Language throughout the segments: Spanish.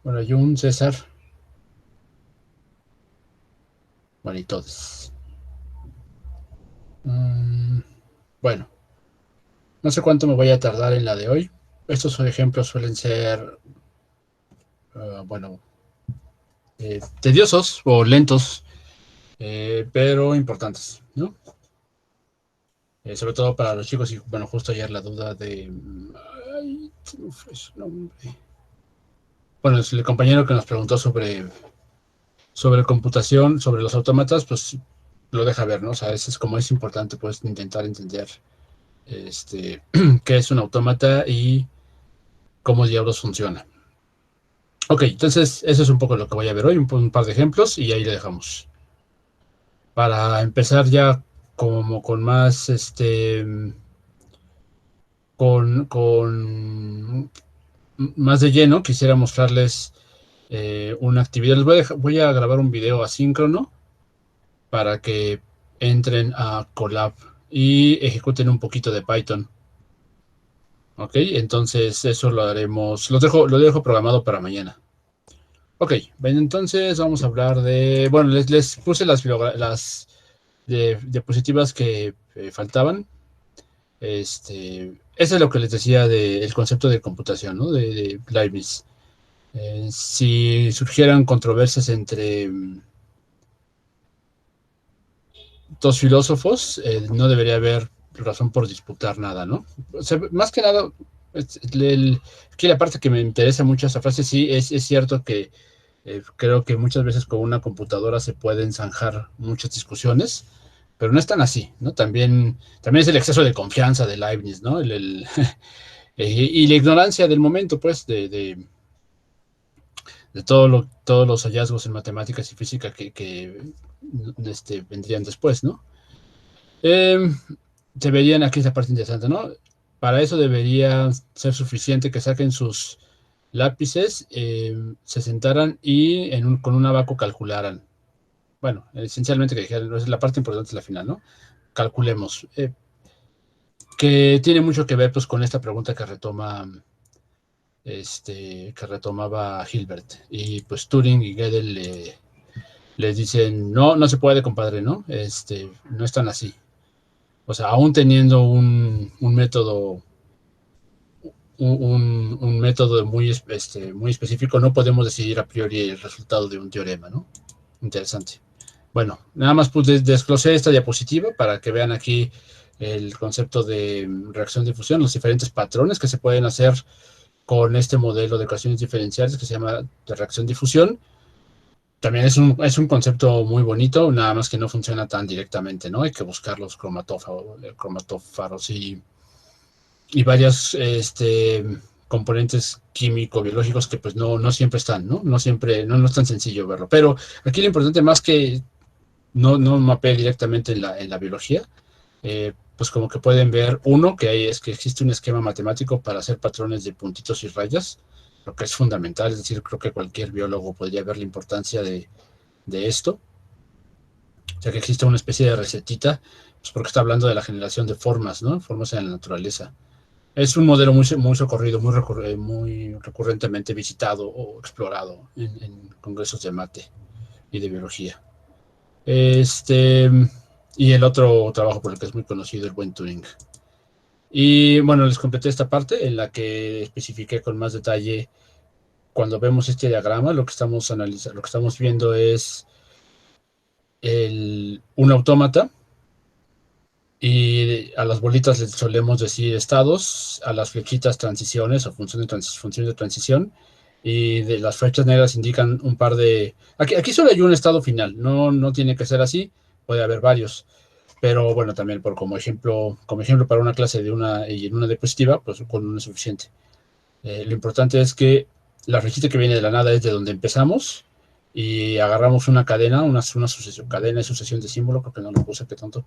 Bueno, Jun, César, bueno, y todos. Mm, bueno, no sé cuánto me voy a tardar en la de hoy. Estos ejemplos suelen ser, bueno, tediosos o lentos, pero importantes, ¿no? Sobre todo para los chicos y, bueno, justo ayer la duda de... Ay, se me fue su nombre. Bueno, es el compañero que nos preguntó sobre computación, sobre los autómatas, pues lo deja ver, ¿no? O sea, es como es importante, pues, intentar entender qué es un autómata y cómo diablos funciona. Ok, entonces eso es un poco lo que voy a ver hoy, un par de ejemplos y ahí le dejamos. Para empezar ya como con más, con más de lleno, quisiera mostrarles una actividad. Voy a grabar un video asíncrono para que entren a Colab y ejecuten un poquito de Python. Ok, entonces eso lo haremos, lo dejo programado para mañana. Ok, bien, entonces vamos a hablar de, bueno, les puse las diapositivas que faltaban. Eso es lo que les decía del concepto de computación, ¿no? De Leibniz. Si surgieran controversias entre dos filósofos, no debería haber razón por disputar nada, ¿no? O sea, más que nada, aquí la parte que me interesa mucho esta frase, sí, es cierto que creo que muchas veces con una computadora se pueden zanjar muchas discusiones, pero no es tan así, ¿no? También es el exceso de confianza de Leibniz, ¿no? Y la ignorancia del momento, pues, de todos los hallazgos en matemáticas y física que vendrían después, ¿no? Eh, Deberían, aquí es la parte interesante, ¿no? Para eso debería ser suficiente que saquen sus lápices, se sentaran y con un abaco calcularan. Bueno, esencialmente que dijeran, la parte importante es la final, ¿no? Calculemos. Que tiene mucho que ver pues con esta pregunta que retomaba Hilbert. Y pues Turing y Gödel les dicen, no, no se puede, compadre, ¿no? No es tan así. O sea, aún teniendo un método, un método muy específico, no podemos decidir a priori el resultado de un teorema, ¿no? Interesante. Bueno, nada más pues desglosé esta diapositiva para que vean aquí el concepto de reacción-difusión, los diferentes patrones que se pueden hacer con este modelo de ecuaciones diferenciales que se llama de reacción-difusión. También es un concepto muy bonito, nada más que no funciona tan directamente, ¿no? Hay que buscar los cromatófaros y varias componentes químico-biológicos que pues no siempre están, ¿no? No siempre, no es tan sencillo verlo. Pero aquí lo importante más que no mapea directamente en la biología, pues como que pueden ver, uno, es que existe un esquema matemático para hacer patrones de puntitos y rayas, lo que es fundamental, es decir, creo que cualquier biólogo podría ver la importancia de esto, o sea que existe una especie de recetita, pues porque está hablando de la generación de formas, ¿no? Formas en la naturaleza. Es un modelo muy socorrido, muy recurrentemente visitado o explorado en congresos de mate y de biología. Este, y el otro trabajo por el que es muy conocido, el buen Turing. Y bueno, les completé esta parte en la que especifiqué con más detalle cuando vemos este diagrama, lo que estamos analizando, lo que estamos viendo es un autómata y a las bolitas les solemos decir estados, a las flechitas transiciones o funciones de transición y de las flechas negras indican un par de... Aquí solo hay un estado final, no tiene que ser así, puede haber varios. Pero bueno, también como ejemplo para una clase y en una diapositiva, pues con uno es suficiente. Lo importante es que la flechita que viene de la nada es de donde empezamos y agarramos una cadena, una sucesión, cadena y sucesión de símbolo, creo que no lo puse que tanto.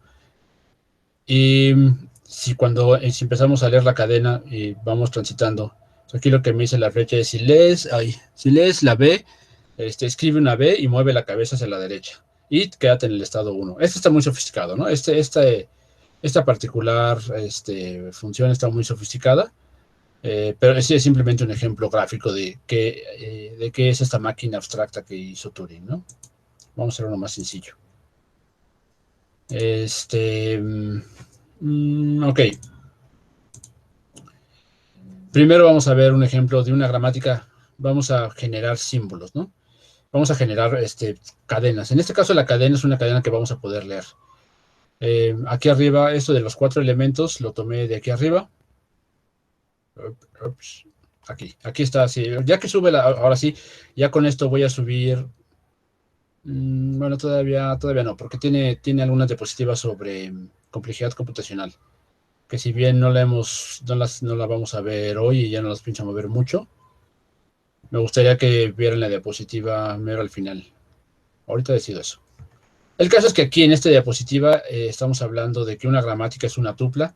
Y si empezamos a leer la cadena y vamos transitando, aquí lo que me dice la flecha es si lees la B, escribe una B y mueve la cabeza hacia la derecha. Y quédate en el estado 1. Este está muy sofisticado, ¿no? Esta particular función está muy sofisticada. Pero ese es simplemente un ejemplo gráfico de qué es esta máquina abstracta que hizo Turing, ¿no? Vamos a hacer uno más sencillo. Ok. Primero vamos a ver un ejemplo de una gramática. Vamos a generar símbolos, ¿no? Vamos a generar cadenas. En este caso, la cadena es una cadena que vamos a poder leer. Aquí arriba, esto de los 4 elementos, lo tomé de aquí arriba. Ups, aquí está, así. Ya que sube, ahora sí, ya con esto voy a subir. Bueno, todavía no, porque tiene algunas diapositivas sobre complejidad computacional, que si bien no la vamos a ver hoy y ya no las pienso mover mucho, me gustaría que vieran la diapositiva mero al final. Ahorita decido eso. El caso es que aquí en esta diapositiva estamos hablando de que una gramática es una tupla.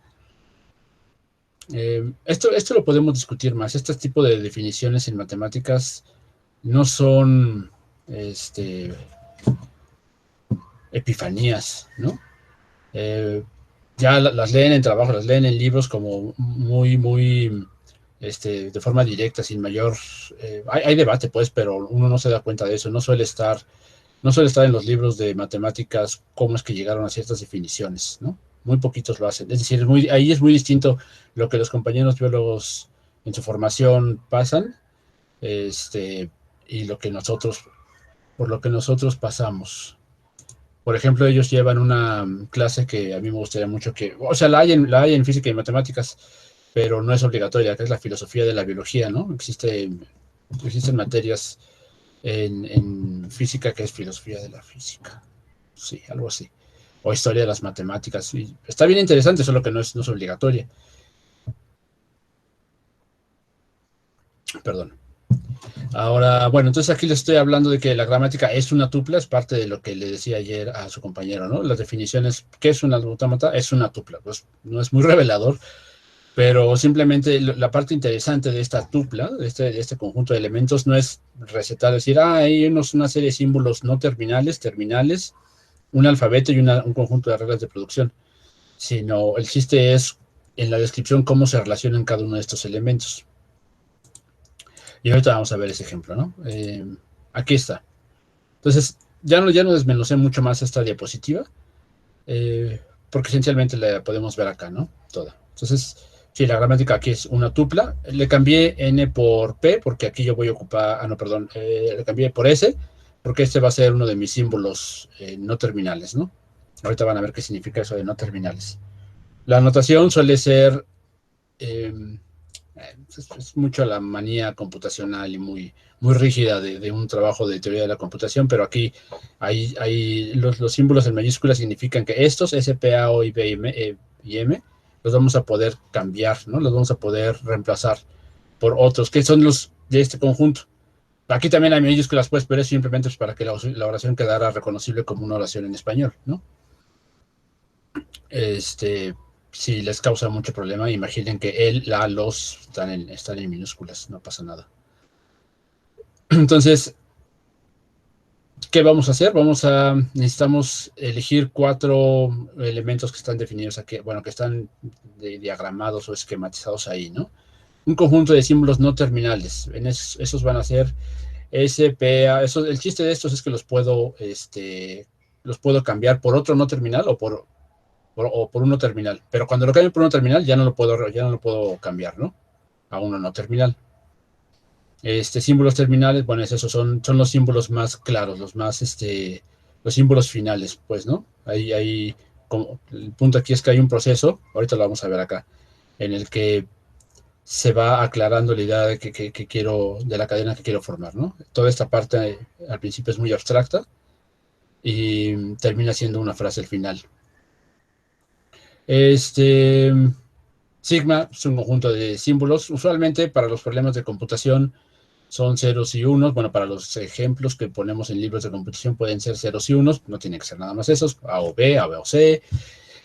Esto lo podemos discutir más. Este tipo de definiciones en matemáticas no son epifanías, ¿no? Ya las leen en trabajo, las leen en libros como muy, de forma directa, sin mayor... hay debate, pues, pero uno no se da cuenta de eso. No suele estar en los libros de matemáticas cómo es que llegaron a ciertas definiciones, ¿no? Muy poquitos lo hacen. Es decir, ahí es muy distinto lo que los compañeros biólogos en su formación pasan, y por lo que nosotros pasamos. Por ejemplo, ellos llevan una clase que a mí me gustaría mucho o sea, la hay en física y matemáticas, pero no es obligatoria, que es la filosofía de la biología, ¿no? Existen materias en física que es filosofía de la física. Sí, algo así. O historia de las matemáticas. Sí. Está bien interesante, solo que no es obligatoria. Perdón. Ahora, bueno, entonces aquí les estoy hablando de que la gramática es una tupla, es parte de lo que le decía ayer a su compañero, ¿no? Las definiciones, ¿qué es una autómata? Es una tupla. Pues no es muy revelador, pero simplemente la parte interesante de esta tupla, de este conjunto de elementos, no es recetar, decir, hay una serie de símbolos no terminales, un alfabeto y un conjunto de reglas de producción, sino el chiste es en la descripción cómo se relacionan cada uno de estos elementos. Y ahorita vamos a ver ese ejemplo, ¿no? Aquí está. Entonces, ya no desmenuzé mucho más esta diapositiva, porque esencialmente la podemos ver acá, ¿no? Toda. Entonces, sí, la gramática aquí es una tupla. Le cambié n por p, porque aquí yo voy a ocupar, no, perdón, le cambié por s, porque este va a ser uno de mis símbolos no terminales, ¿no? Ahorita van a ver qué significa eso de no terminales. La anotación suele ser, es mucho la manía computacional y muy rígida de un trabajo de teoría de la computación, pero aquí los símbolos en mayúsculas significan que estos, S, P, A, O, I, B y M, los vamos a poder cambiar, ¿no? Los vamos a poder reemplazar por otros, que son los de este conjunto. Aquí también hay mayúsculas, pues, pero es simplemente para que la oración quedara reconocible como una oración en español, ¿no? Si les causa mucho problema, imaginen que el, la, los están en minúsculas, no pasa nada. Entonces, ¿qué vamos a hacer? Necesitamos elegir 4 elementos que están definidos aquí, bueno, que están diagramados o esquematizados ahí, ¿no? Un conjunto de símbolos no terminales. Esos van a ser S, P, A. El chiste de estos es que los puedo cambiar por otro no terminal o por uno terminal. Pero cuando lo cambio por uno terminal, ya no lo puedo cambiar, ¿no? A uno no terminal. Símbolos terminales, bueno, esos son los símbolos más claros, los símbolos finales, pues, ¿no? Como, el punto aquí es que hay un proceso, ahorita lo vamos a ver acá, en el que se va aclarando la idea de la cadena que quiero formar, ¿no? Toda esta parte al principio es muy abstracta y termina siendo una frase al final. Sigma es un conjunto de símbolos. Usualmente para los problemas de computación son ceros y unos. Bueno, para los ejemplos que ponemos en libros de computación pueden ser ceros y unos. No tiene que ser nada más esos. A o B, A, B o C,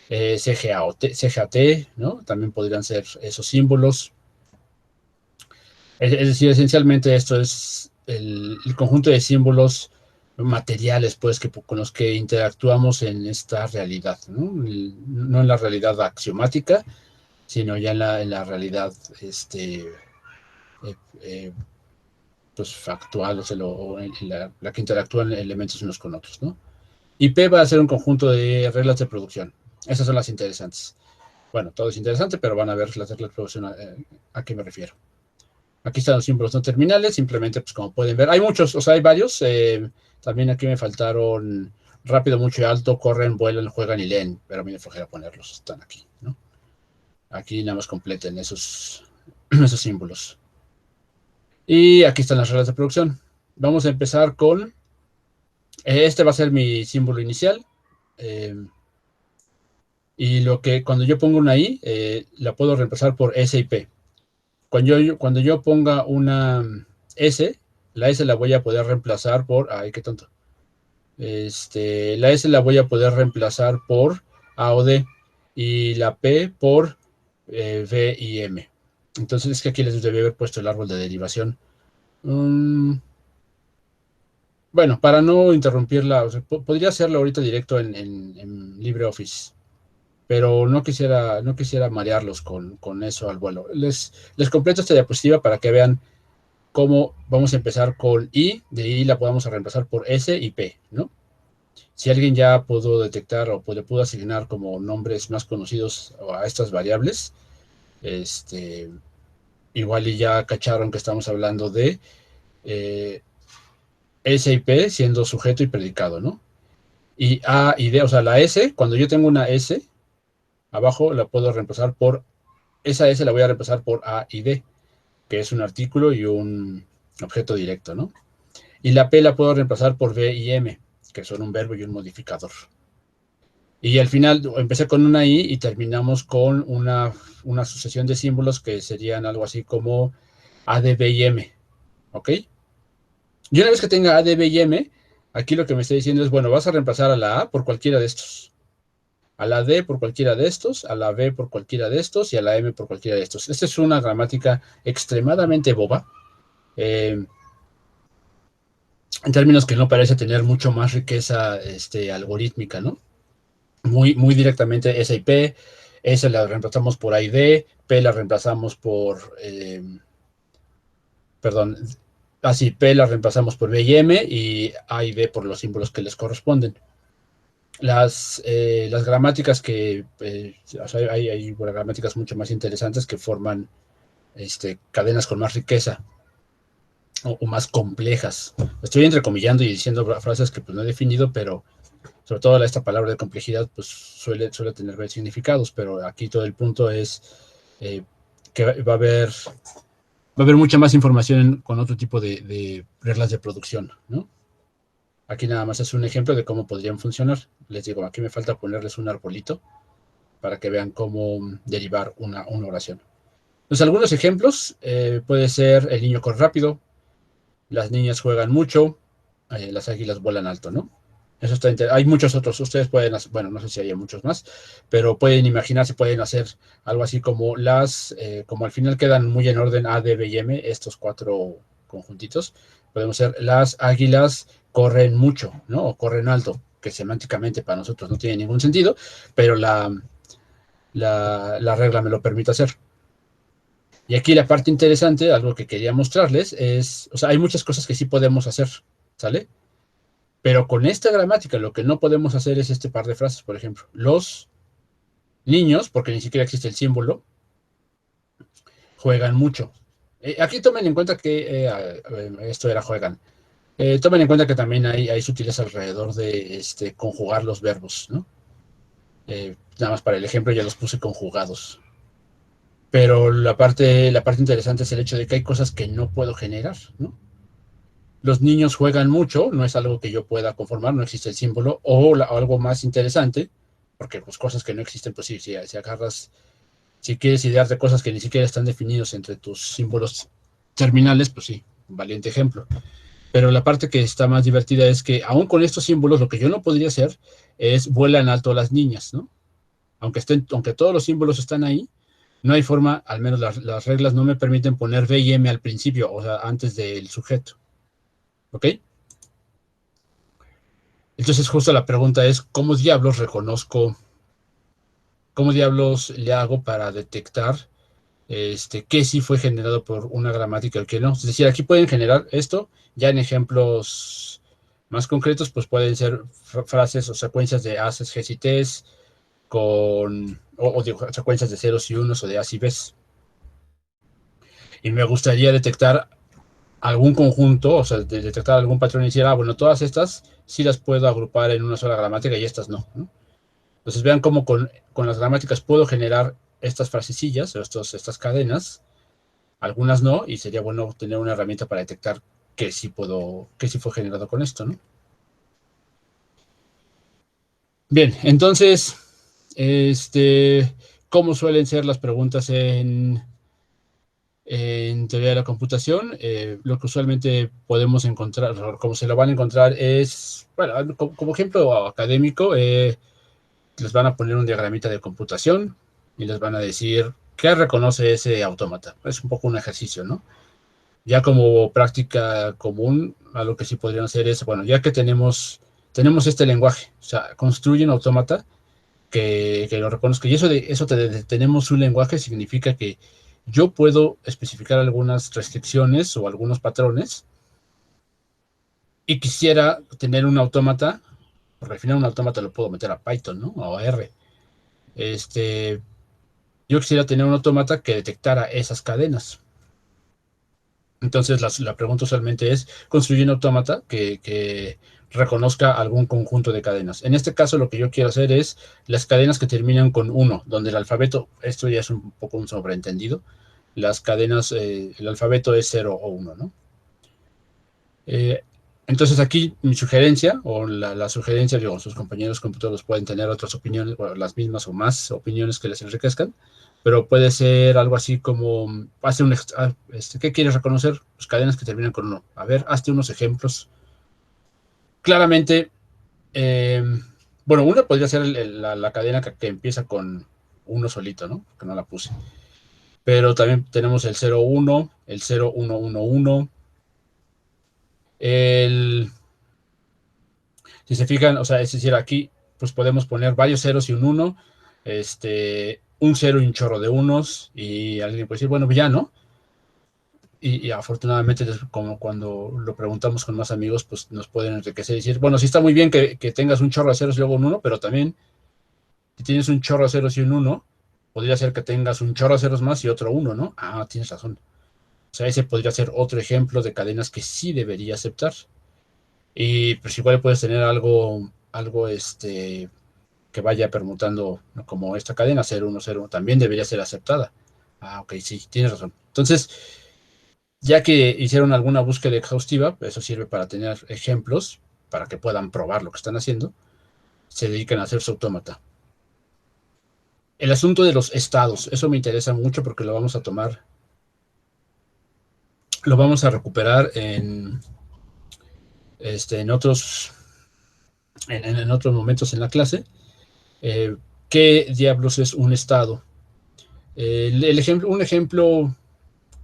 CGA o T, ¿no? También podrían ser esos símbolos. Es decir, esencialmente esto es el conjunto de símbolos materiales, pues, con los que interactuamos en esta realidad, ¿no? No en la realidad axiomática, sino ya en la realidad, pues factual, o sea, la que interactúan elementos unos con otros, ¿no? Y P va a ser un conjunto de reglas de producción. Esas son las interesantes. Bueno, todo es interesante, pero van a ver las reglas de producción a qué me refiero. Aquí están los símbolos no terminales, simplemente, pues como pueden ver, hay muchos, o sea, hay varios. También aquí me faltaron rápido, mucho y alto, corren, vuelan, juegan y leen, pero a mí me flojera ponerlos, están aquí, ¿no? Aquí nada más completen esos símbolos. Y aquí están las reglas de producción. Vamos a empezar con, este va a ser mi símbolo inicial. Eh, y cuando yo pongo una I, la puedo reemplazar por S y P. Cuando yo ponga una S, la S la voy a poder reemplazar por, ay, qué tonto. La S la voy a poder reemplazar por A o D y la P por V y M. Entonces es que aquí les debí haber puesto el árbol de derivación. Bueno, para no interrumpirla, o sea, podría hacerlo ahorita directo en LibreOffice, pero no quisiera marearlos con eso al vuelo. Les completo esta diapositiva para que vean cómo vamos a empezar con I, de I la podamos reemplazar por S y P, ¿no? Si alguien ya pudo detectar o le pudo asignar como nombres más conocidos a estas variables, igual y ya cacharon que estamos hablando de S y P siendo sujeto y predicado, ¿no? Y A y D, o sea, la S, cuando yo tengo una S, abajo la puedo reemplazar por, esa S la voy a reemplazar por A y D, que es un artículo y un objeto directo, ¿no? Y la P la puedo reemplazar por V y M, que son un verbo y un modificador. Y al final empecé con una I y terminamos con una sucesión de símbolos que serían algo así como A, D, B y M, ¿ok? Y una vez que tenga A, D, B y M, aquí lo que me está diciendo es, bueno, vas a reemplazar a la A por cualquiera de estos, a la D por cualquiera de estos, a la B por cualquiera de estos y a la M por cualquiera de estos. Esta es una gramática extremadamente boba, eh, en términos que no parece tener mucho más riqueza algorítmica, ¿no? Muy directamente S y P, S la reemplazamos por A y D, P la reemplazamos por, perdón, así P la reemplazamos por B y M y A y D por los símbolos que les corresponden. Las gramáticas o sea, hay gramáticas mucho más interesantes que forman cadenas con más riqueza o más complejas. Estoy entrecomillando y diciendo frases que pues, no he definido, pero sobre todo esta palabra de complejidad pues suele tener varios significados, pero aquí todo el punto es que va a haber mucha más información con otro tipo de reglas de producción, ¿no? Aquí nada más es un ejemplo de cómo podrían funcionar. Les digo, aquí me falta ponerles un arbolito para que vean cómo derivar una oración. Entonces, algunos ejemplos, puede ser el niño corre rápido, las niñas juegan mucho, las águilas vuelan alto, ¿no? Eso está hay muchos otros, ustedes pueden hacer, bueno, no sé si hay muchos más, pero pueden imaginarse, pueden hacer algo así como como al final quedan muy en orden A, D, B y M, estos cuatro conjuntitos, podemos hacer las águilas corren mucho, ¿no? O corren alto, que semánticamente para nosotros no tiene ningún sentido, pero la regla me lo permite hacer. Y aquí la parte interesante, algo que quería mostrarles, es, o sea, hay muchas cosas que sí podemos hacer, ¿sale? Pero con esta gramática lo que no podemos hacer es este par de frases, por ejemplo. Los niños, porque ni siquiera existe el símbolo, juegan mucho. Aquí tomen en cuenta que esto era juegan. Tomen en cuenta que también hay sutileza alrededor de conjugar los verbos, ¿no? Nada más para el ejemplo ya los puse conjugados. Pero la parte interesante es el hecho de que hay cosas que no puedo generar, ¿no? Los niños juegan mucho, no es algo que yo pueda conformar, no existe el símbolo, o algo más interesante, porque pues cosas que no existen, pues sí, si agarras, si quieres idear de cosas que ni siquiera están definidos entre tus símbolos terminales, pues sí, un valiente ejemplo. Pero la parte que está más divertida es que aún con estos símbolos, lo que yo no podría hacer es vuelan alto las niñas, ¿no? Aunque todos los símbolos están ahí, no hay forma, al menos las reglas no me permiten poner V y M al principio, o sea, antes del sujeto. ¿Ok? Entonces justo la pregunta es, ¿cómo diablos reconozco ¿cómo diablos le hago para detectar qué sí fue generado por una gramática y qué no? Es decir, aquí pueden generar esto, ya en ejemplos más concretos, pues pueden ser frases o secuencias de haces, ges y tes, o de secuencias de ceros y unos o de as y bes. Y me gustaría detectar algún conjunto, o sea, de detectar algún patrón y decir, bueno, todas estas sí las puedo agrupar en una sola gramática y estas no, ¿no? Entonces vean cómo con las gramáticas puedo generar estas frasecillas o estas cadenas, algunas no, y sería bueno tener una herramienta para detectar que sí fue generado con esto, ¿no? Bien, entonces, ¿cómo suelen ser las preguntas en teoría de la computación? Lo que usualmente podemos encontrar, como se lo van a encontrar, es, bueno, como ejemplo académico, les van a poner un diagramita de computación y les van a decir qué reconoce ese autómata. Es un poco un ejercicio, ¿no? Ya como práctica común, algo que sí podrían hacer es, bueno, ya que tenemos este lenguaje, o sea, construye un autómata que lo reconozca. Y tenemos un lenguaje significa que yo puedo especificar algunas restricciones o algunos patrones y quisiera tener un autómata, porque al final un autómata lo puedo meter a Python, ¿no? O a R. Yo quisiera tener un autómata que detectara esas cadenas. Entonces la pregunta usualmente es, construye un autómata que reconozca algún conjunto de cadenas. En este caso lo que yo quiero hacer es las cadenas que terminan con uno, donde el alfabeto, esto ya es un poco un sobreentendido, las cadenas, el alfabeto es 0 o 1, ¿no? Eh, entonces aquí mi sugerencia, o la sugerencia, digo, sus compañeros computadores pueden tener otras opiniones, bueno, las mismas o más opiniones que les enriquezcan, pero puede ser algo así como, ¿qué quieres reconocer? Pues cadenas que terminan con uno. A ver, hazte unos ejemplos. Claramente, eh, bueno, una podría ser la cadena que empieza con uno solito, ¿no? Que no la puse. Pero también tenemos el 0, 1, el 0, 1, 1, 1, el si se fijan, o sea, es decir, aquí pues podemos poner varios ceros y un uno, un cero y un chorro de unos, y alguien puede decir, bueno, ya no. Y afortunadamente, como cuando lo preguntamos con más amigos, pues nos pueden enriquecer y decir, bueno, sí está muy bien que tengas un chorro de ceros y luego un uno, pero también si tienes un chorro de ceros y un uno, podría ser que tengas un chorro de ceros más y otro uno, ¿no? Ah, tienes razón. O sea, ese podría ser otro ejemplo de cadenas que sí debería aceptar. Y pues igual puedes tener algo que vaya permutando, ¿no? Como esta cadena 0, 1, 0, también debería ser aceptada. Ah, ok, sí, tienes razón. Entonces, ya que hicieron alguna búsqueda exhaustiva, eso sirve para tener ejemplos, para que puedan probar lo que están haciendo, se dedican a hacer su autómata. El asunto de los estados, eso me interesa mucho porque lo vamos a recuperar en otros momentos en la clase. ¿Qué diablos es un estado? Un ejemplo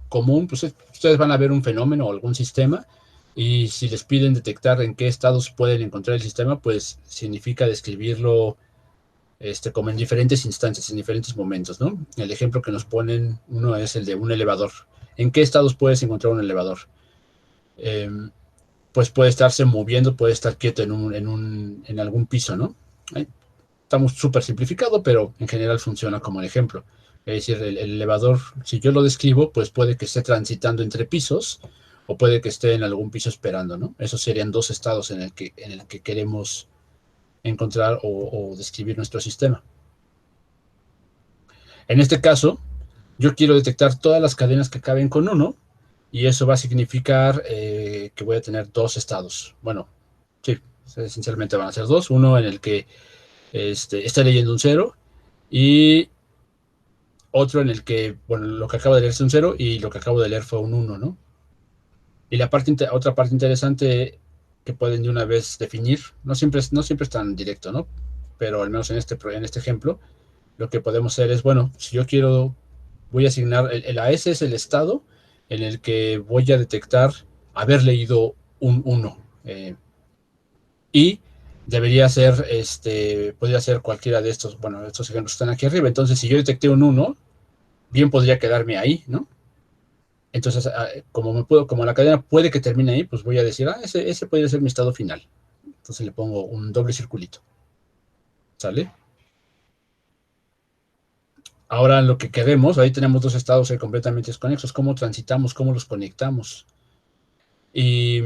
común, pues ustedes van a ver un fenómeno o algún sistema y si les piden detectar en qué estados pueden encontrar el sistema, pues significa describirlo como en diferentes instancias, en diferentes momentos, ¿no? El ejemplo que nos ponen, uno es el de un elevador. ¿En qué estados puedes encontrar un elevador? Eh, pues puede estarse moviendo, puede estar quieto en algún piso, ¿no? Estamos súper simplificado, pero en general funciona como el ejemplo. Es decir, el elevador, si yo lo describo, pues puede que esté transitando entre pisos o puede que esté en algún piso esperando, ¿no? Esos serían dos estados en el que queremos encontrar o describir nuestro sistema. En este caso, yo quiero detectar todas las cadenas que caben con uno y eso va a significar que voy a tener dos estados. Bueno, sí, esencialmente van a ser dos. Uno en el que está leyendo un cero y otro en el que, bueno, lo que acabo de leer es un cero y lo que acabo de leer fue un uno, ¿no? Y otra parte interesante que pueden de una vez definir, no siempre es tan directo, ¿no? Pero al menos en este ejemplo, lo que podemos hacer es, bueno, si yo voy a asignar, el AS es el estado en el que voy a detectar haber leído un 1. Y debería ser, podría ser cualquiera de estos, bueno, estos ejemplos que están aquí arriba. Entonces, si yo detecté un 1, bien podría quedarme ahí, ¿no? Entonces, como la cadena puede que termine ahí, pues voy a decir, ese podría ser mi estado final. Entonces le pongo un doble circulito. ¿Sale? Ahora lo que queremos, ahí tenemos dos estados completamente desconexos. ¿Cómo transitamos? ¿Cómo los conectamos? Y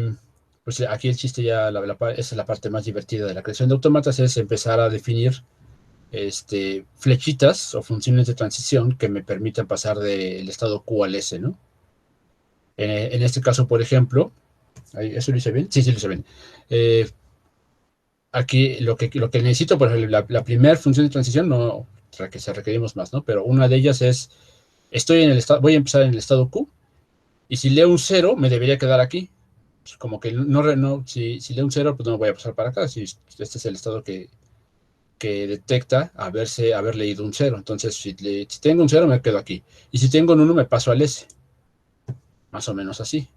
pues aquí el chiste ya, esa es la parte más divertida de la creación de autómatas, es empezar a definir flechitas o funciones de transición que me permitan pasar del estado Q al S, ¿no? En este caso, por ejemplo, ¿eso lo hice bien? Sí, sí lo hice bien. Aquí lo que necesito, por ejemplo, la primera función de transición, no, para que se requerimos más, ¿no? Pero una de ellas es, voy a empezar en el estado Q, y si leo un 0, me debería quedar aquí. Pues como que si leo un 0, pues no voy a pasar para acá. Si este es el estado que detecta haber leído un 0. Entonces, si tengo un 0, me quedo aquí. Y si tengo un 1, me paso al S. Más o menos así.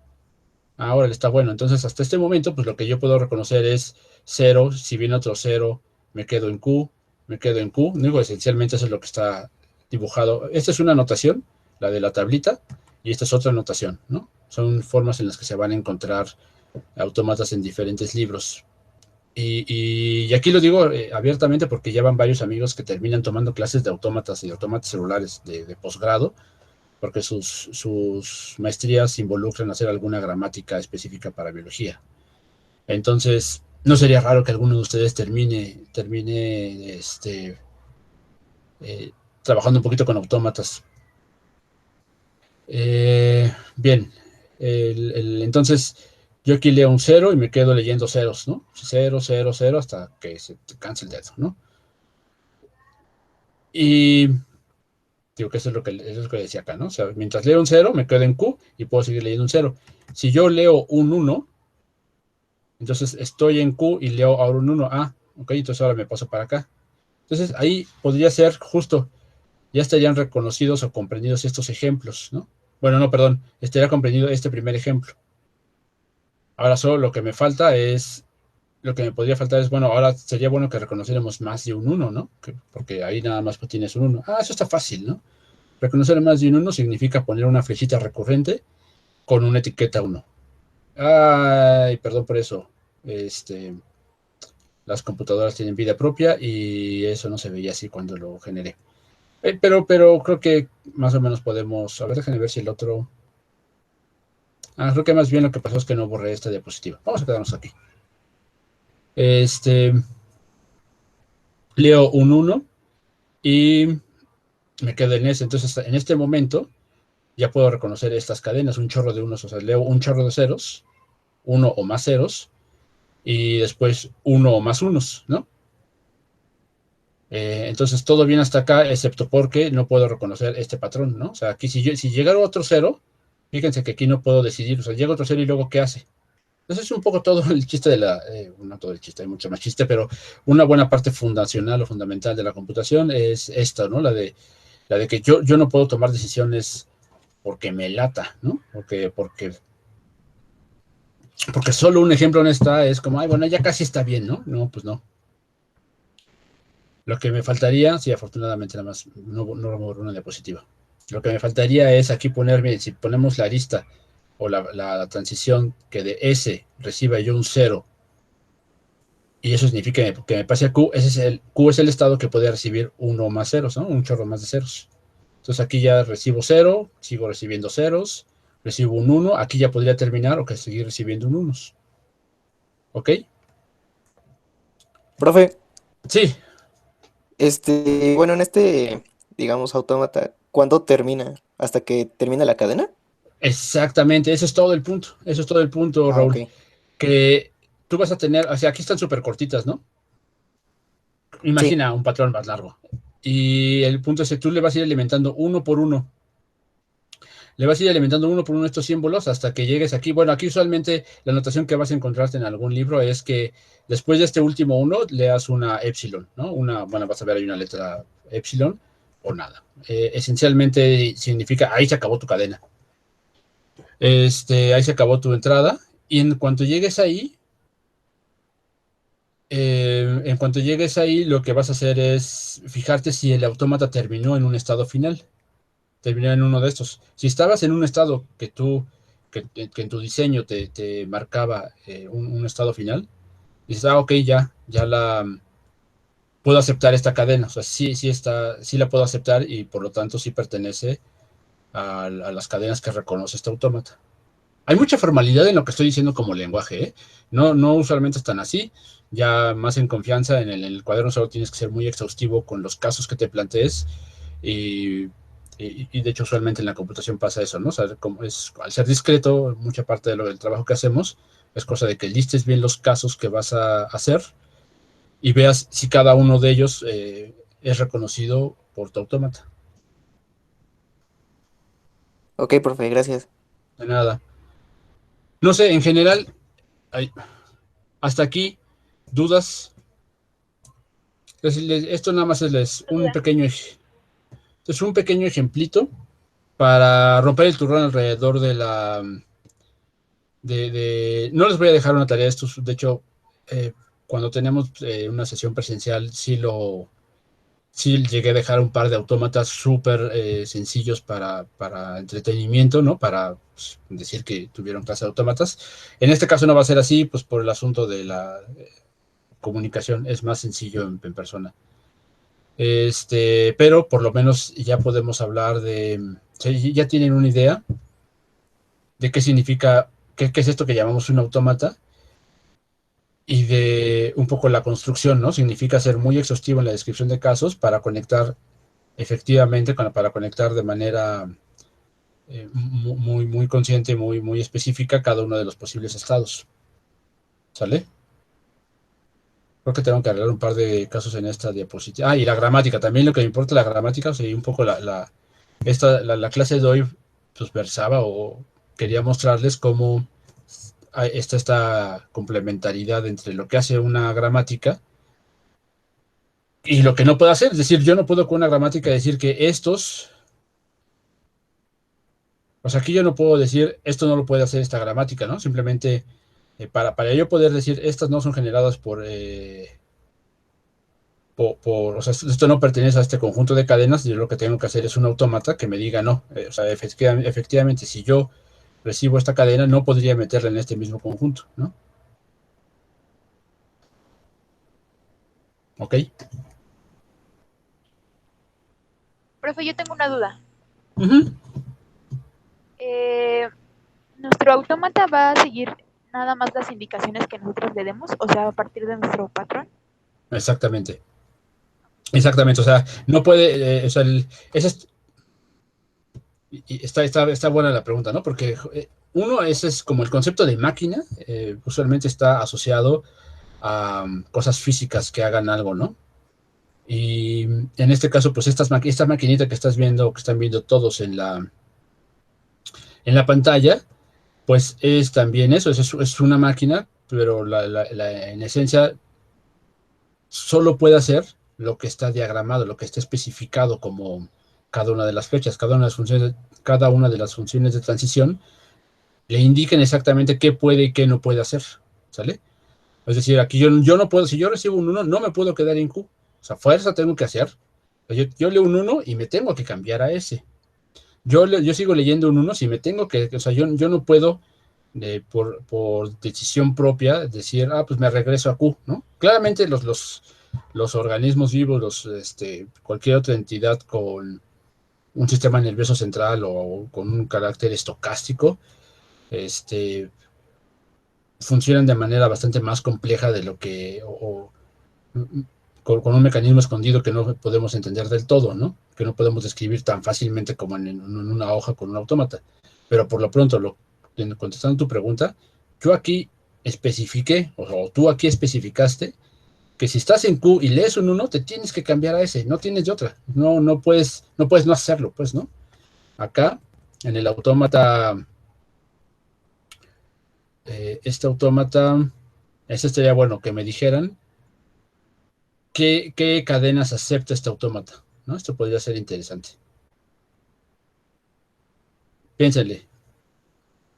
Ahora está bueno. Entonces, hasta este momento, pues lo que yo puedo reconocer es 0. Si viene otro 0, me quedo en Q, me quedo en Q. Digo, esencialmente eso es lo que está dibujado. Esta es una anotación, la de la tablita, y esta es otra anotación, ¿no? Son formas en las que se van a encontrar autómatas en diferentes libros. Y aquí lo digo abiertamente porque ya van varios amigos que terminan tomando clases de autómatas y autómatas celulares de posgrado, porque sus maestrías involucran hacer alguna gramática específica para biología. Entonces, no sería raro que alguno de ustedes termine eh, trabajando un poquito con autómatas. Bien, entonces yo aquí leo un 0 y me quedo leyendo ceros, ¿no? 0, 0, 0 hasta que se te canse el dedo, ¿no? Y digo que eso es lo que decía acá, ¿no? O sea, mientras leo un 0, me quedo en Q y puedo seguir leyendo un 0. Si yo leo un 1, entonces estoy en Q y leo ahora un 1. Ok, entonces ahora me paso para acá. Entonces ahí podría ser justo, ya estarían reconocidos o comprendidos estos ejemplos, ¿no? Bueno, no, perdón, estaría comprendido este primer ejemplo. Ahora solo lo que me podría faltar es, bueno, ahora sería bueno que reconociéramos más de un 1, ¿no? Porque ahí nada más pues tienes un 1. Eso está fácil, ¿no? Reconocer más de un 1 significa poner una flechita recurrente con una etiqueta 1. Ay, perdón por eso. Las computadoras tienen vida propia y eso no se veía así cuando lo generé. Pero creo que más o menos podemos. A ver, déjenme ver si el otro. Creo que más bien lo que pasó es que no borré esta diapositiva. Vamos a quedarnos aquí. Leo un 1 y me quedo en ese. Entonces, en este momento ya puedo reconocer estas cadenas, un chorro de unos, o sea, leo un chorro de ceros, uno o más ceros, y después uno o más unos, ¿no? Entonces todo bien hasta acá, excepto porque no puedo reconocer este patrón, ¿no? O sea, aquí si llegara otro cero, fíjense que aquí no puedo decidir, o sea, llega otro cero y luego ¿qué hace? Entonces es un poco todo el chiste no todo el chiste, hay mucho más chiste, pero una buena parte fundacional o fundamental de la computación es esta, ¿no? La de que yo no puedo tomar decisiones porque me lata, ¿no? Porque solo un ejemplo no está, es como, bueno, ya casi está bien, ¿no? No, pues no. Lo que me faltaría, sí, afortunadamente nada más, no borro una diapositiva. Lo que me faltaría es aquí ponerme, si ponemos la arista o la transición que de S reciba yo un 0, y eso significa que me pase a Q, Q es el estado que puede recibir uno o más ceros, ¿no? Un chorro más de ceros. Entonces aquí ya recibo 0, sigo recibiendo ceros, recibo un 1, aquí ya podría terminar o que seguir recibiendo un 1. ¿Ok? Profe, Sí, bueno, en digamos, autómata, ¿cuándo termina? ¿Hasta que termina la cadena? exactamente, eso es todo el punto. Eso es todo el punto, Ah, Raúl. ok. Que tú vas a tener, o sea, aquí están súper cortitas, ¿no? Sí. Imagina un patrón más largo. Y el punto es que tú le vas a ir alimentando uno por uno. Le vas a ir alimentando uno por uno estos símbolos hasta que llegues aquí. Bueno, aquí usualmente la notación que vas a encontrarte en algún libro es que después de este último uno leas una epsilon, ¿no? Bueno, vas a ver ahí una letra epsilon o nada. Esencialmente significa ahí se acabó tu cadena. Ahí se acabó tu entrada. Y en cuanto llegues ahí, En cuanto llegues ahí, lo que vas a hacer es fijarte si el autómata terminó en un estado final, terminó en uno de estos. Si estabas en un estado que en tu diseño te marcaba un estado final, dices, ok, ya puedo aceptar esta cadena, o sea, sí la puedo aceptar y por lo tanto sí pertenece a las cadenas que reconoce este autómata. Hay mucha formalidad en lo que estoy diciendo como lenguaje, ¿eh? No usualmente están así, ya más en confianza en el cuaderno solo tienes que ser muy exhaustivo con los casos que te plantees y, y de hecho usualmente en la computación pasa eso, ¿no? O sea, como al ser discreto, mucha parte del trabajo que hacemos es cosa de que listes bien los casos que vas a hacer y veas si cada uno de ellos es reconocido por tu autómata. Ok, profe, gracias. De nada. No sé, en general, hay, hasta aquí, dudas. Esto nada más es un pequeño ejemplito para romper el turrón alrededor no les voy a dejar una tarea de estos. De hecho, cuando tenemos una sesión presencial, sí llegué a dejar un par de autómatas súper sencillos para entretenimiento, ¿no? Para pues, decir que tuvieron clase de autómatas. En este caso no va a ser así, pues por el asunto de la comunicación. Es más sencillo en persona. Pero por lo menos ya podemos hablar sí, ya tienen una idea de qué significa, qué es esto que llamamos un autómata y de un poco la construcción, ¿no? Significa ser muy exhaustivo en la descripción de casos para conectar efectivamente, para conectar de manera muy consciente, muy específica cada uno de los posibles estados. ¿Sale? Creo que tengo que arreglar un par de casos en esta diapositiva. Y la gramática, también lo que me importa la gramática, o sea, un poco la clase de hoy pues versaba o quería mostrarles cómo está esta complementariedad entre lo que hace una gramática y lo que no puede hacer. Es decir, yo no puedo con una gramática decir que o sea, aquí yo no puedo decir esto no lo puede hacer esta gramática, ¿no? Simplemente para yo poder decir estas no son generadas o sea, esto no pertenece a este conjunto de cadenas, yo lo que tengo que hacer es un autómata que me diga no. O sea, efectivamente, si yo recibo esta cadena, no podría meterla en este mismo conjunto, ¿no? ¿Ok? Profe, yo tengo una duda. Ujú. Eh, ¿Nuestro autómata va a seguir nada más las indicaciones que nosotros le demos? O sea, a partir de nuestro patrón. Exactamente. Exactamente. O sea, no puede. O sea, está buena la pregunta, ¿no? Porque uno, ese es como el concepto de máquina, usualmente está asociado a cosas físicas que hagan algo, ¿no? Y en este caso, pues esta maquinita que estás viendo, que están viendo todos en la pantalla, pues es también eso, es una máquina, pero en esencia solo puede hacer lo que está diagramado, lo que está especificado como cada una de las fechas, cada una de las funciones de transición le indican exactamente qué puede y qué no puede hacer, ¿sale? Es decir, aquí yo no puedo, si yo recibo un uno no me puedo quedar en Q, o sea, fuerza tengo que hacer. Yo leo un uno y me tengo que cambiar a S. Yo sigo leyendo un uno si me tengo o sea, yo no puedo por decisión propia decir, pues me regreso a Q, ¿no? Claramente los organismos vivos, cualquier otra entidad con un sistema nervioso central o con un carácter estocástico, este, funcionan de manera bastante más compleja de lo que, con un mecanismo escondido que no podemos entender del todo, ¿no? Que no podemos describir tan fácilmente como en una hoja con un autómata. Pero por lo pronto, contestando tu pregunta, yo aquí especifiqué, o tú aquí especificaste, que si estás en Q y lees un uno te tienes que cambiar a S, no tienes de otra. No puedes no hacerlo, pues, ¿no? Acá, en el autómata, este autómata, ese estaría bueno que me dijeran qué cadenas acepta este autómata, ¿no? Esto podría ser interesante. Piénsenle.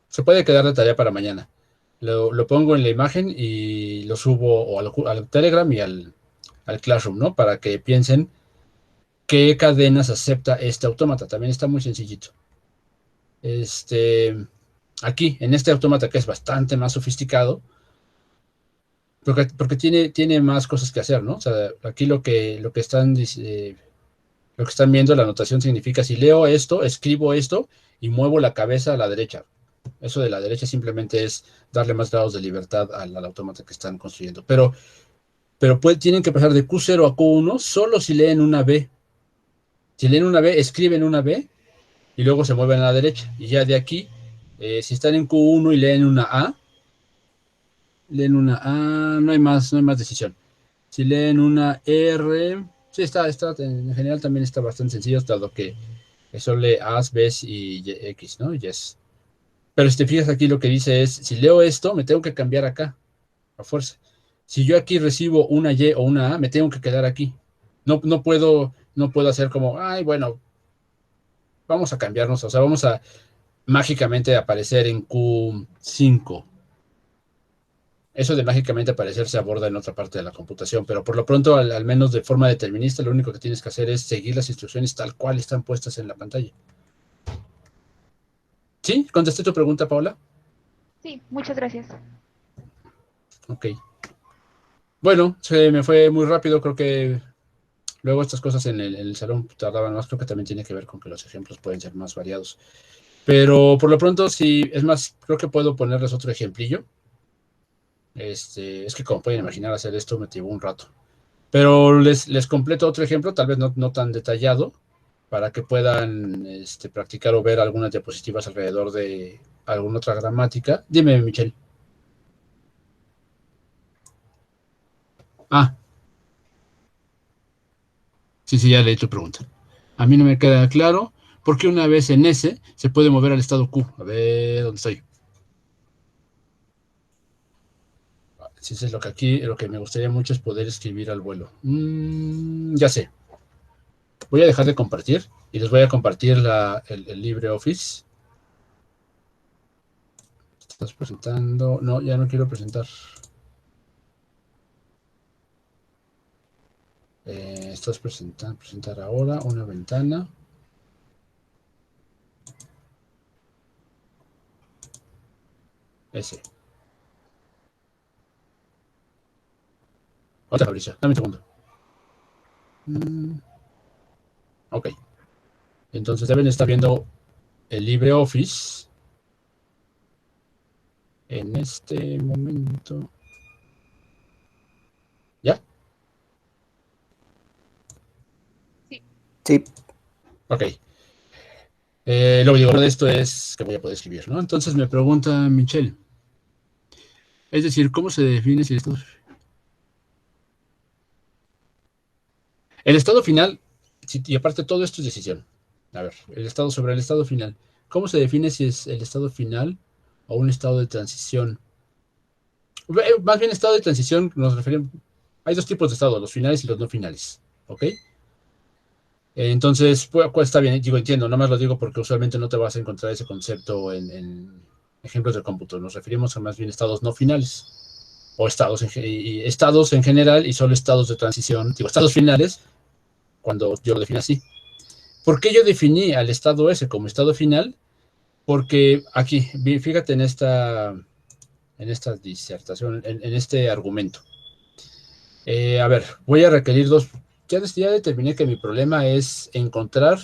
Se puede quedar de tarea para mañana. lo pongo en la imagen y lo subo o al Telegram y al Classroom, ¿no? Para que piensen qué cadenas acepta este autómata. También está muy sencillito. Aquí, en este autómata que es bastante más sofisticado, porque tiene más cosas que hacer, ¿no? O sea, aquí lo que están viendo, la anotación significa si leo esto, escribo esto y muevo la cabeza a la derecha. Eso de la derecha simplemente es darle más grados de libertad al autómata que están construyendo. Pero tienen que pasar de Q0 a Q1 solo si leen una B. Si leen una B, escriben una B y luego se mueven a la derecha. Y ya de aquí, si están en Q1 y leen una A, no hay más decisión. Si leen una R, sí, en general también está bastante sencillo, dado que solo lee A's, B's y X, ¿no? Yes. Pero si te fijas aquí, lo que dice es, si leo esto, me tengo que cambiar acá, a fuerza. Si yo aquí recibo una Y o una A, me tengo que quedar aquí. No puedo hacer como, ay, bueno, vamos a cambiarnos, o sea, vamos a mágicamente aparecer en Q5. Eso de mágicamente aparecer se aborda en otra parte de la computación, pero por lo pronto, al menos de forma determinista, lo único que tienes que hacer es seguir las instrucciones tal cual están puestas en la pantalla. ¿Sí? ¿Contesté tu pregunta, Paola? Sí, muchas gracias. Ok. Bueno, se me fue muy rápido, creo que luego estas cosas en el salón tardaban más, creo que también tiene que ver con que los ejemplos pueden ser más variados. Pero por lo pronto, sí, es más, creo que puedo ponerles otro ejemplillo. Es que como pueden imaginar, hacer esto me llevó un rato. Pero les completo otro ejemplo, tal vez no tan detallado, para que puedan practicar o ver algunas diapositivas alrededor de alguna otra gramática. Dime, Michelle. Ah, sí, ya leí tu pregunta. A mí no me queda claro por qué una vez en S se puede mover al estado Q. A ver, ¿dónde estoy? Si eso es lo que me gustaría mucho es poder escribir al vuelo. Ya sé. Voy a dejar de compartir y les voy a compartir el LibreOffice. ¿Estás presentando? No, ya no quiero presentar. Estás presentar ahora una ventana. Ese. Otra, Fabricio, dame un segundo. Ok. Entonces deben estar viendo el LibreOffice en este momento. ¿Ya? Sí, Ok. Lo que digo de esto es que voy a poder escribir, ¿no? Entonces me pregunta Michelle. Es decir, ¿cómo se define si esto... El estado final, y aparte todo esto es decisión. A ver, sobre el estado final. ¿Cómo se define si es el estado final o un estado de transición? Más bien estado de transición nos referimos... Hay dos tipos de estados, los finales y los no finales. ¿Ok? Entonces, pues, está bien, digo, entiendo, nada más lo digo porque usualmente no te vas a encontrar ese concepto en ejemplos de cómputo. Nos referimos a más bien estados no finales o estados en general y solo estados de transición, digo, estados finales, cuando yo lo defino así. ¿Por qué yo definí al estado S como estado final? Porque aquí, fíjate en esta disertación, en este argumento. A ver, voy a requerir dos. Ya determiné que mi problema es encontrar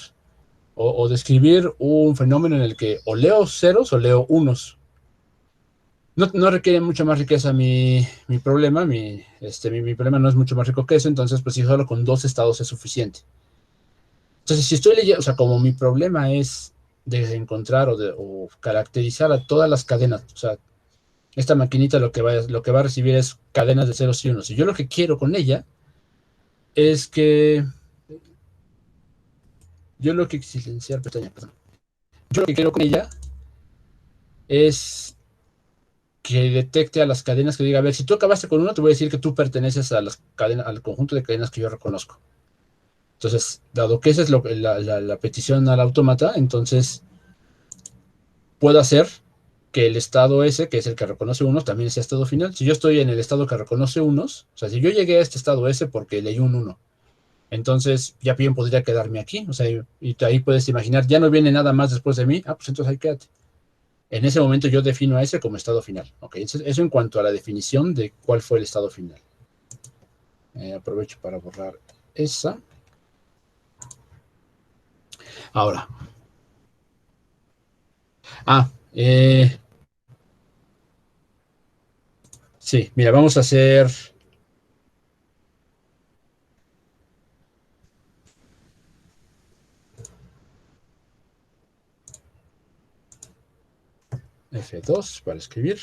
o describir un fenómeno en el que o leo ceros o leo unos. No requiere mucha más riqueza mi problema. Mi problema no es mucho más rico que eso, entonces, pues, si solo con dos estados es suficiente. Entonces, si estoy leyendo, o sea, como mi problema es de encontrar o caracterizar a todas las cadenas, o sea, esta maquinita lo que va a recibir es cadenas de ceros y unos. Y yo lo que quiero con ella es que. Yo lo que. Silenciar pestaña, perdón. Yo lo que quiero con ella es que detecte a las cadenas que diga, a ver, si tú acabaste con uno, te voy a decir que tú perteneces a las cadenas, al conjunto de cadenas que yo reconozco. Entonces, dado que esa es la petición al autómata, entonces puedo hacer que el estado S, que es el que reconoce unos, también sea estado final. Si yo estoy en el estado que reconoce unos, o sea, si yo llegué a este estado S porque leí un 1, entonces ya bien podría quedarme aquí, o sea, y ahí puedes imaginar, ya no viene nada más después de mí, pues entonces ahí quédate. En ese momento yo defino a ese como estado final. Ok, eso en cuanto a la definición de cuál fue el estado final. Aprovecho para borrar esa. Ahora. Sí, mira, vamos a hacer... F2 para escribir.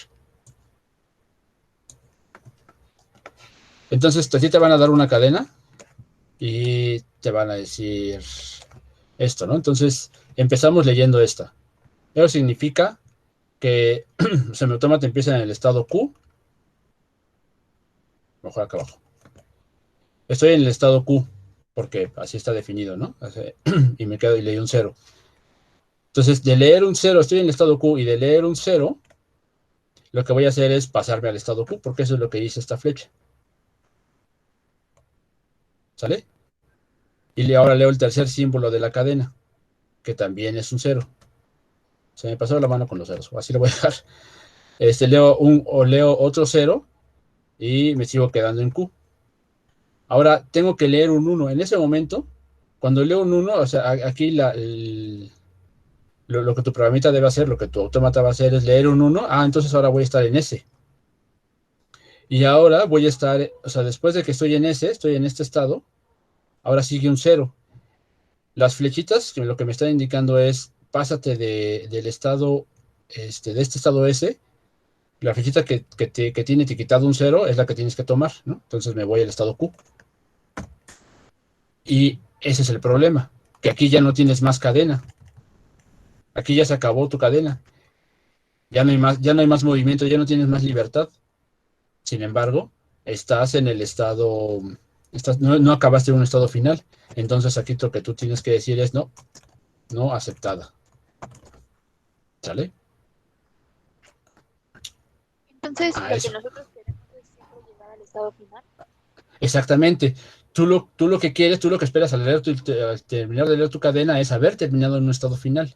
Entonces, a ti te van a dar una cadena y te van a decir esto, ¿no? Entonces, empezamos leyendo esta. Eso significa que semiautómata empieza en el estado Q. Mejor acá abajo. Estoy en el estado Q, porque así está definido, ¿no? Y me quedo y leí un 0. Entonces, de leer un 0, estoy en el estado Q, y de leer un 0, lo que voy a hacer es pasarme al estado Q, porque eso es lo que dice esta flecha. ¿Sale? Y ahora leo el tercer símbolo de la cadena, que también es un 0. Se me pasó la mano con los ceros, así lo voy a dejar. Leo otro 0 y me sigo quedando en Q. Ahora tengo que leer un 1. En ese momento, cuando leo un 1, o sea, aquí lo que tu programita debe hacer, lo que tu autómata va a hacer es leer un 1. Entonces ahora voy a estar en S. Y ahora voy a estar, o sea, después de que estoy en S, estoy en este estado, ahora sigue un 0. Las flechitas, que lo que me están indicando es, pásate del estado, de este estado S. La flechita que tiene etiquetado un 0 es la que tienes que tomar, ¿no? Entonces me voy al estado Q. Y ese es el problema, que aquí ya no tienes más cadena. Aquí ya se acabó tu cadena. Ya no hay más movimiento, ya no tienes más libertad. Sin embargo, estás en el estado, no acabaste en un estado final. Entonces aquí lo que tú tienes que decir es no aceptada. ¿Sale? Entonces, lo que Eso. nosotros queremos es siempre llegar al estado final. Exactamente. Tú lo que quieres, tú lo que esperas al terminar de leer tu cadena es haber terminado en un estado final.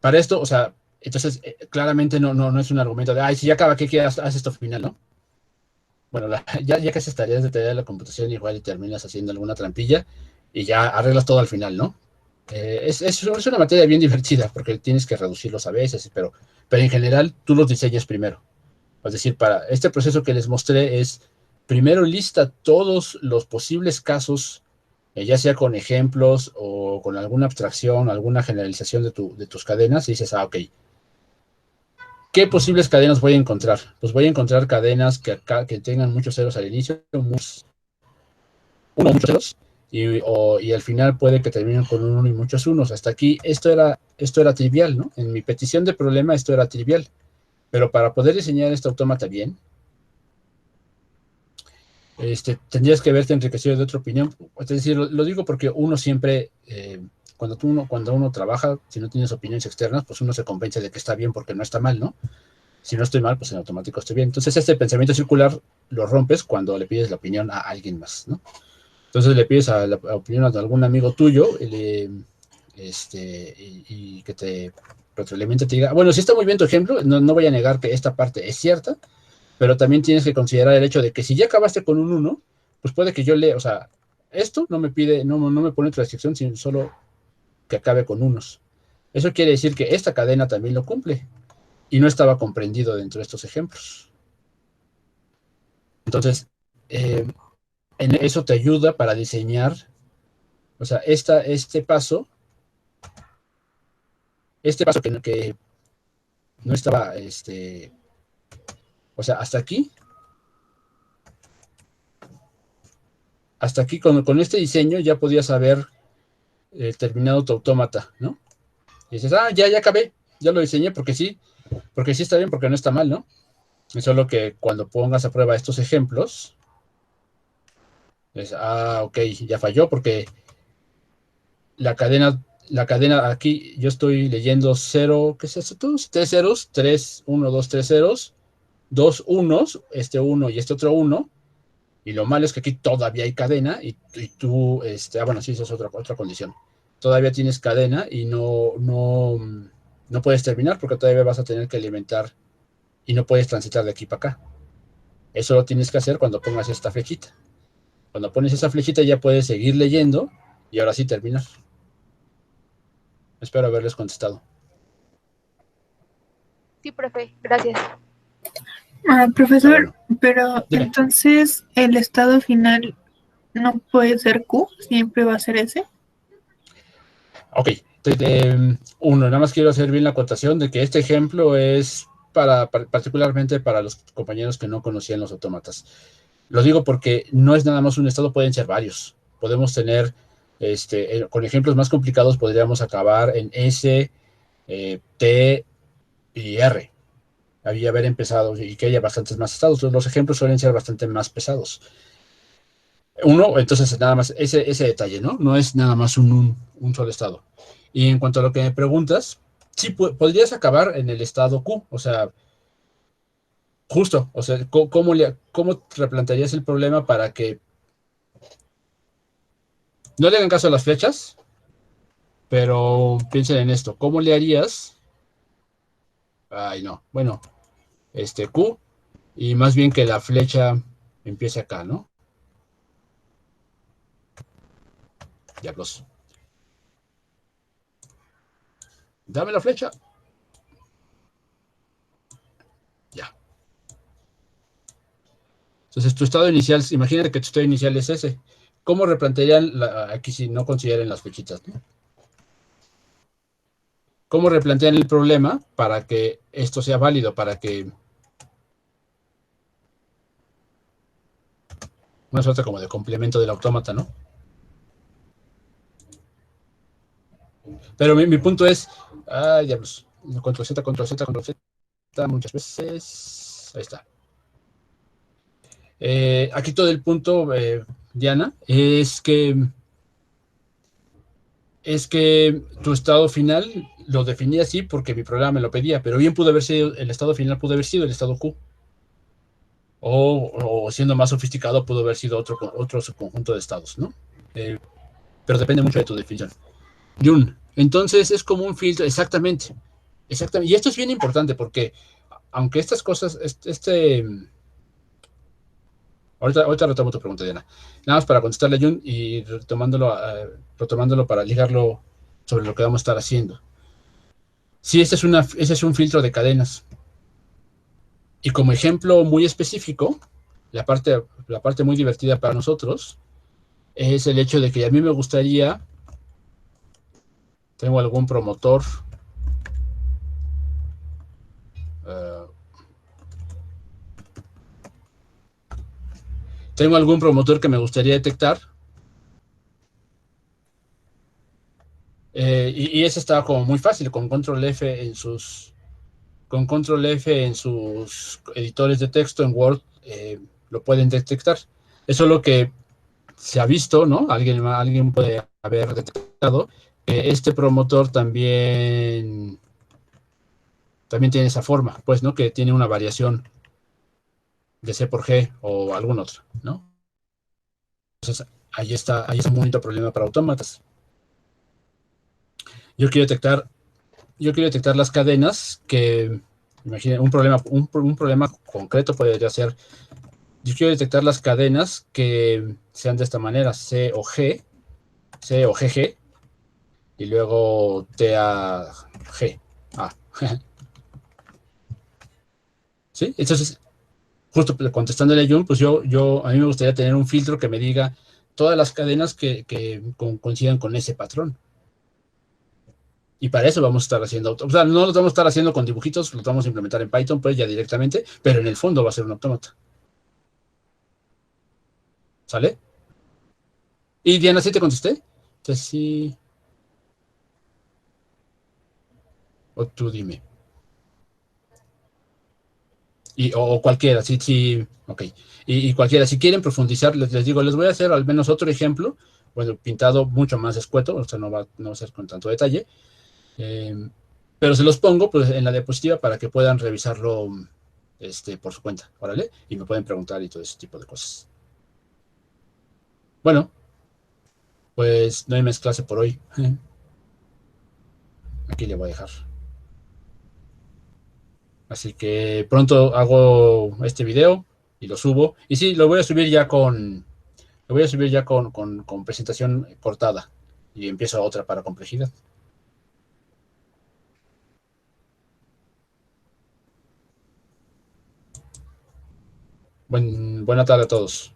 Para esto, o sea, entonces claramente no es un argumento de, si ya acaba, ¿qué quieres? Haz esto final, ¿no? Bueno, ya que haces tareas de teoría de la computación, igual y terminas haciendo alguna trampilla y ya arreglas todo al final, ¿no? Es una materia bien divertida porque tienes que reducirlos a veces, pero en general tú los diseñas primero. Es decir, para este proceso que les mostré es, primero lista todos los posibles casos, ya sea con ejemplos o con alguna abstracción, alguna generalización de tus cadenas, y dices, ok, ¿qué posibles cadenas voy a encontrar? Pues voy a encontrar cadenas que tengan muchos ceros al inicio, muchos ceros, y al final puede que terminen con un 1 y muchos unos. Hasta aquí, esto era trivial, ¿no? En mi petición de problema esto era trivial, pero para poder diseñar este autómata bien, tendrías que verte enriquecido de otra opinión. Es decir, lo digo porque uno siempre, cuando uno trabaja, si no tienes opiniones externas, pues uno se convence de que está bien porque no está mal, ¿no? Si no estoy mal, pues en automático estoy bien. Entonces, este pensamiento circular lo rompes cuando le pides la opinión a alguien más, ¿no? Entonces le pides la opinión a algún amigo tuyo y que te retroalimente, te diga, bueno, si está muy bien tu ejemplo, no voy a negar que esta parte es cierta, pero también tienes que considerar el hecho de que si ya acabaste con un 1, pues puede que yo o sea, esto no me pide, no me pone otra restricción, sino solo que acabe con unos. Eso quiere decir que esta cadena también lo cumple y no estaba comprendido dentro de estos ejemplos. Entonces, eso te ayuda para diseñar, o sea, este paso que no estaba, o sea, hasta aquí con este diseño ya podías haber terminado tu autómata, ¿no? Y dices, ya acabé, ya lo diseñé porque sí está bien, porque no está mal, ¿no? Es solo que cuando pongas a prueba estos ejemplos, es, ok, ya falló porque la cadena la cadena aquí, yo estoy leyendo 0, ¿qué es eso? 3 ceros, 3, 1, 2, 3 ceros, 2 unos, este 1 y este otro 1, y lo malo es que aquí todavía hay cadena, y tú, bueno, sí, esa es otra condición. Todavía tienes cadena y no puedes terminar porque todavía vas a tener que alimentar y no puedes transitar de aquí para acá. Eso lo tienes que hacer cuando pongas esta flechita. Cuando pones esa flechita ya puedes seguir leyendo y ahora sí terminar. Espero haberles contestado. Sí, profe, gracias. Profesor, Bueno. pero Dime. entonces el estado final no puede ser Q, siempre va a ser S. Ok, uno, nada más quiero hacer bien la acotación de que este ejemplo es particularmente para los compañeros que no conocían los autómatas. Lo digo porque no es nada más un estado, pueden ser varios. Podemos tener, con ejemplos más complicados, podríamos acabar en S, T y R. Había haber empezado y que haya bastantes más estados. Los ejemplos suelen ser bastante más pesados. Uno, entonces nada más ese detalle, ¿no? No es nada más un solo estado. Y en cuanto a lo que me preguntas, sí, podrías acabar en el estado Q, o sea, justo, o sea, ¿cómo replantearías el problema para que no le hagan caso a las flechas, pero piensen en esto, ¿cómo le harías? Ay, no, bueno, Q, y más bien que la flecha empiece acá, ¿no? Diablos. Dame la flecha. Ya. Entonces, tu estado inicial, imagínate que tu estado inicial es ese. ¿Cómo replantearían aquí si no consideren las flechitas, ¿no? ¿Cómo replantean el problema para que esto sea válido, para que una suerte como de complemento del autómata, ¿no? Pero mi punto es, diablos, control Z, control Z, control Z, muchas veces, ahí está. Aquí todo el punto, Diana, es que tu estado final lo definía así porque mi programa me lo pedía, pero bien pudo haber sido, el estado final pudo haber sido el estado Q. O siendo más sofisticado, pudo haber sido otro subconjunto de estados, ¿no? Pero depende mucho de tu definición. Jun, entonces es como un filtro, exactamente. Y esto es bien importante porque, aunque estas cosas, ahorita retomo tu pregunta, Diana. Nada más para contestarle a Jun y retomándolo para ligarlo sobre lo que vamos a estar haciendo. Sí, este es un filtro de cadenas. Y como ejemplo muy específico, la parte muy divertida para nosotros es el hecho de que a mí me gustaría, tengo algún promotor, que me gustaría detectar, y ese estaba como muy fácil, con control F en sus editores de texto en Word, lo pueden detectar. Eso es lo que se ha visto, ¿no? Alguien puede haber detectado que este promotor también tiene esa forma, pues, ¿no? Que tiene una variación de C por G o algún otro, ¿no? Entonces, ahí está un bonito problema para autómatas. Yo quiero detectar las cadenas que, imaginen, un problema concreto podría ser, yo quiero detectar las cadenas que sean de esta manera, C o GG, y luego T a G. ¿Sí? Entonces, justo contestándole a Jun, pues a mí me gustaría tener un filtro que me diga todas las cadenas que coincidan con ese patrón. Y para eso vamos a estar haciendo, o sea, no lo vamos a estar haciendo con dibujitos, lo vamos a implementar en Python, pues ya directamente, pero en el fondo va a ser un autómata. ¿Sale? Y Diana, ¿sí te contesté? Entonces sí. O tú dime. O cualquiera, sí, ok. Y cualquiera, si quieren profundizar, les digo, les voy a hacer al menos otro ejemplo bueno, pintado mucho más escueto, o sea, no va a ser con tanto detalle. Pero se los pongo pues, en la diapositiva para que puedan revisarlo por su cuenta, órale, y me pueden preguntar y todo ese tipo de cosas. Bueno, pues no hay más clase por hoy. Aquí le voy a dejar. Así que pronto hago este video y lo subo. Y sí, lo voy a subir ya con presentación cortada. Y empiezo otra para complejidad. Buena tarde a todos.